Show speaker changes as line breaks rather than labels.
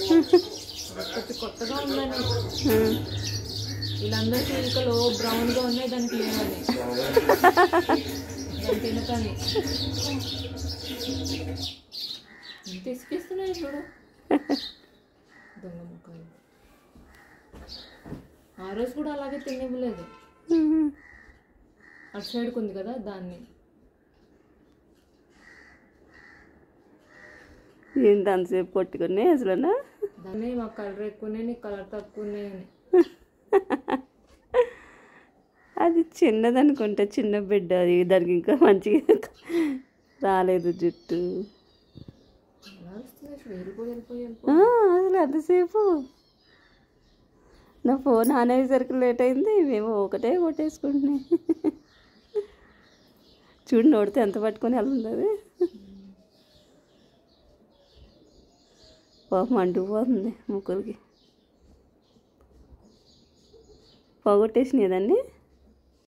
కొత్త కొత్తగా ఉందని వీళ్ళందరూ చీలికలు బ్రౌన్గా ఉన్నాయి, దానికి లేవని దాన్ని తినకని ఎంత ఇసుకిస్తున్నాయి చూడు దొంగ ముక్కలు. ఆ రోజు కూడా అలాగే తినివ్వలేదు, అటు సైడ్కి ఉంది కదా దాన్ని.
ఏంటి అంతసేపు కొట్టుకునే అసలు
దాన్ని మాకు కలర్ ఎక్కువనే నీకు కలర్ తక్కువనే అని.
అది చిన్నదనుకుంటా, చిన్న బిడ్డ అది, దానికి ఇంకా మంచిగా రాలేదు జుట్టు. అసలు ఎంతసేపు నా ఫోన్ ఆన్ అయ్యేసరికి లేట్ అయింది, మేము ఒకటే కొట్టేసుకుంటున్నాయి. చూడు నోడితే ఎంత పట్టుకొని వెళ్తుంది అది. పాపం అంటుకుపోతుంది ముక్కలకి. పోగొట్టేసినాయి దాన్ని.